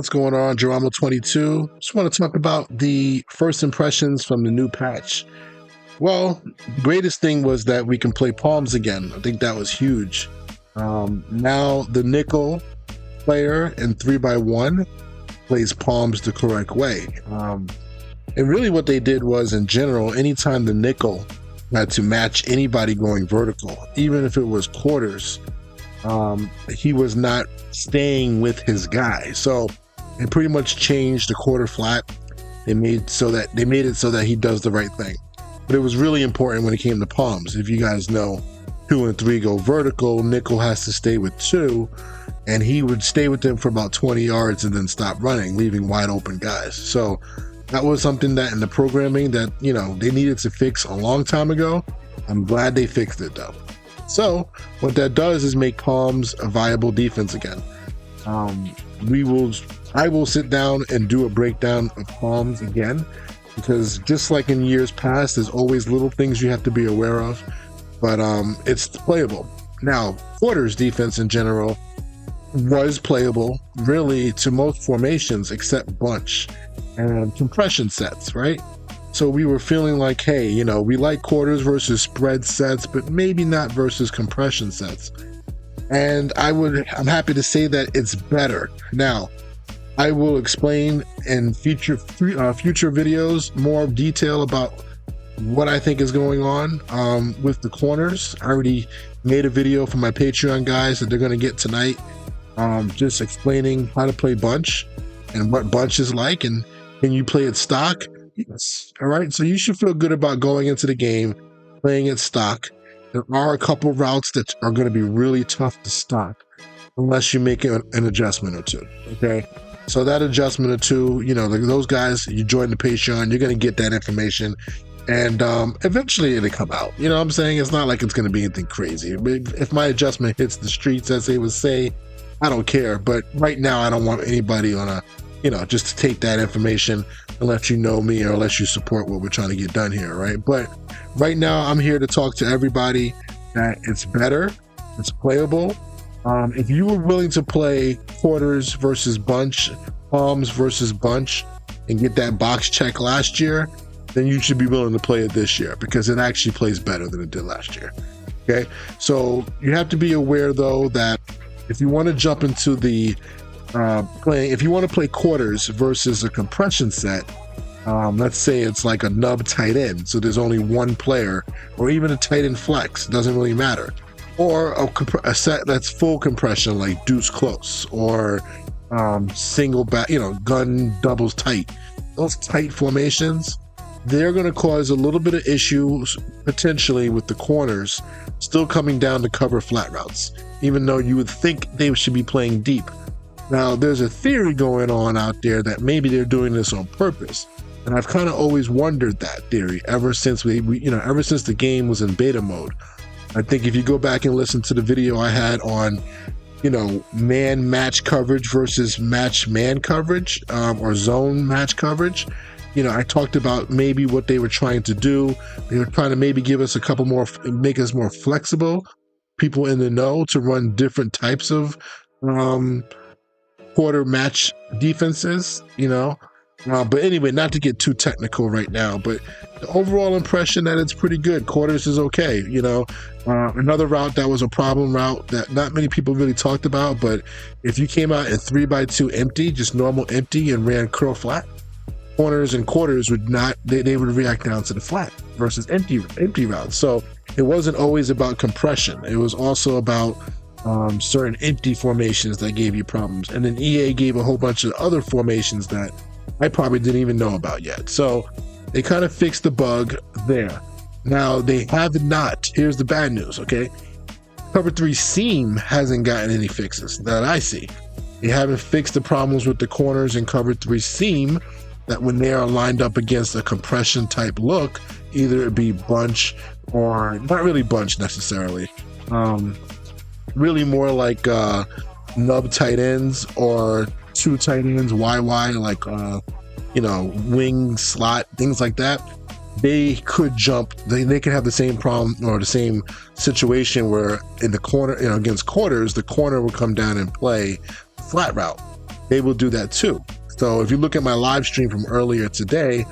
What's going on, Geronimo22? Just want to talk about the first impressions from the new patch. Well, the greatest thing was that we can play palms again. I think that was huge. Now the nickel player in 3x1 plays palms the correct way. And really what they did was, in general, anytime the nickel had to match anybody going vertical, even if it was quarters, he was not staying with his guy. So it pretty much changed the quarter flat. They made it so that he does the right thing. But it was really important when it came to palms. If you guys know, 2 and 3 go vertical, nickel has to stay with 2, and he would stay with them for about 20 yards and then stop running, leaving wide open guys. So that was something that in the programming that, they needed to fix a long time ago. I'm glad they fixed it though. So what that does is make palms a viable defense again. I will sit down and do a breakdown of palms again, because just like in years past, there's always little things you have to be aware of, but it's playable. Now, quarters defense in general was playable really to most formations except bunch and compression sets, right? So we were feeling like, hey, we like quarters versus spread sets, but maybe not versus compression sets. And I'm happy to say that it's better. Now, I will explain in future videos more detail about what I think is going on with the corners. I already made a video for my Patreon guys that they're going to get tonight, just explaining how to play bunch and what bunch is like, and can you play it stock? Yes. All right. So you should feel good about going into the game, playing it stock. There are a couple routes that are going to be really tough to stock unless you make an adjustment or two. Okay. So that adjustment or two, like those guys, you join the Patreon, you're going to get that information, and eventually it'll come out. You know what I'm saying? It's not like it's going to be anything crazy. If my adjustment hits the streets, as they would say, I don't care. But right now, I don't want anybody on just to take that information and let you know me, or let you support what we're trying to get done here, right? But right now, I'm here to talk to everybody that it's better, it's playable. If you were willing to play quarters versus bunch, palms versus bunch, and get that box check last year, then you should be willing to play it this year, because it actually plays better than it did last year. Okay, so you have to be aware though that if you want to jump into the if you want to play quarters versus a compression set, let's say it's like a nub tight end, so there's only one player, or even a tight end flex, doesn't really matter, or a set that's full compression like deuce close, or single back, gun doubles tight. Those tight formations, they're going to cause a little bit of issues potentially with the corners still coming down to cover flat routes, even though you would think they should be playing deep. Now, there's a theory going on out there that maybe they're doing this on purpose, and I've kind of always wondered that theory ever since ever since the game was in beta mode. I think if you go back and listen to the video I had on, man match coverage versus match man coverage, or zone match coverage, I talked about maybe what they were trying to do. They were trying to maybe give us a couple more, make us more flexible, people in the know, to run different types of quarter match defenses, but anyway, not to get too technical right now, but the overall impression that it's pretty good. Quarters is okay. Another route that was a problem route that not many people really talked about, but if you came out in 3x2 empty, just normal empty, and ran curl flat, corners and quarters would not, they would react down to the flat versus empty routes. So it wasn't always about compression. It was also about certain empty formations that gave you problems. And then EA gave a whole bunch of other formations that I probably didn't even know about yet. So they kind of fixed the bug there. Now they have not, here's the bad news, okay? Cover 3 seam hasn't gotten any fixes that I see. They haven't fixed the problems with the corners in cover 3 seam, that when they are lined up against a compression type look, either it be bunch, or not really bunch necessarily, really more like nub tight ends, or 2 tight ends, YY, like wing slot, things like that. They could jump, they could have the same problem or the same situation where in the corner, against quarters, the corner will come down and play flat route. they will do that too. So if you look at my live stream from earlier today,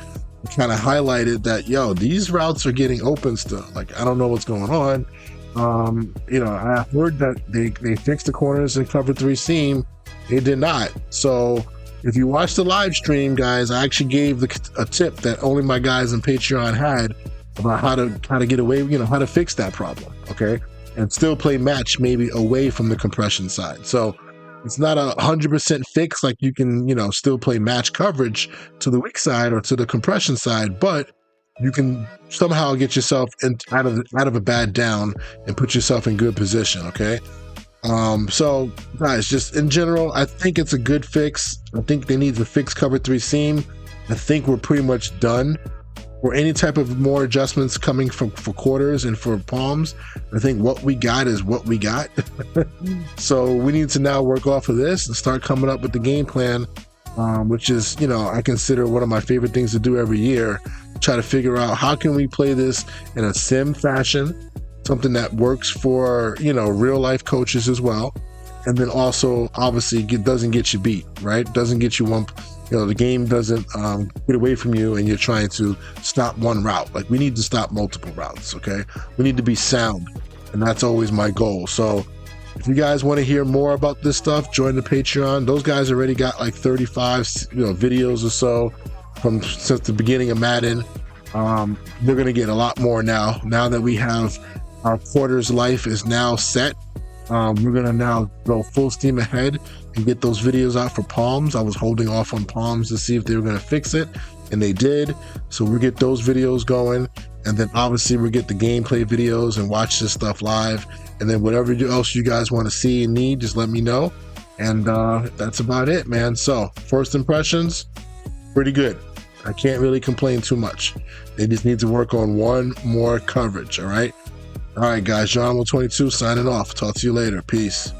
I kind of highlighted that, yo, these routes are getting open still. Like, I don't know what's going on. I heard that they fixed the corners in cover 3 seam. They did not. So if you watch the live stream, guys, I actually gave a tip that only my guys on Patreon had about how to get away, how to fix that problem, okay? And still play match maybe away from the compression side. So it's not 100% fix, like you can, still play match coverage to the weak side or to the compression side, but you can somehow get yourself out of a bad down and put yourself in good position, okay? So guys, just in general, I think it's a good fix. I think they need to fix cover 3 seam. I think we're pretty much done. For any type of more adjustments coming for quarters and for palms, I think what we got is what we got. So we need to now work off of this and start coming up with the game plan, which is, I consider one of my favorite things to do every year. Try to figure out how can we play this in a sim fashion, something that works for, real life coaches as well. And then also, obviously, it doesn't get you beat, right? Doesn't get you the game doesn't get away from you and you're trying to stop one route. Like, we need to stop multiple routes, okay? We need to be sound, and that's always my goal. So if you guys want to hear more about this stuff, join the Patreon. Those guys already got like 35 videos or so since the beginning of Madden. They're going to get a lot more now that we have our quarters life is now set. We're going to now go full steam ahead and get those videos out for palms. I was holding off on palms to see if they were going to fix it, and they did. So we'll get those videos going, and then obviously we'll get the gameplay videos and watch this stuff live. And then whatever else you guys want to see and need, just let me know. And that's about it, man. So first impressions, pretty good. I can't really complain too much. They just need to work on one more coverage, all right? All right, guys, John 22 signing off. Talk to you later. Peace.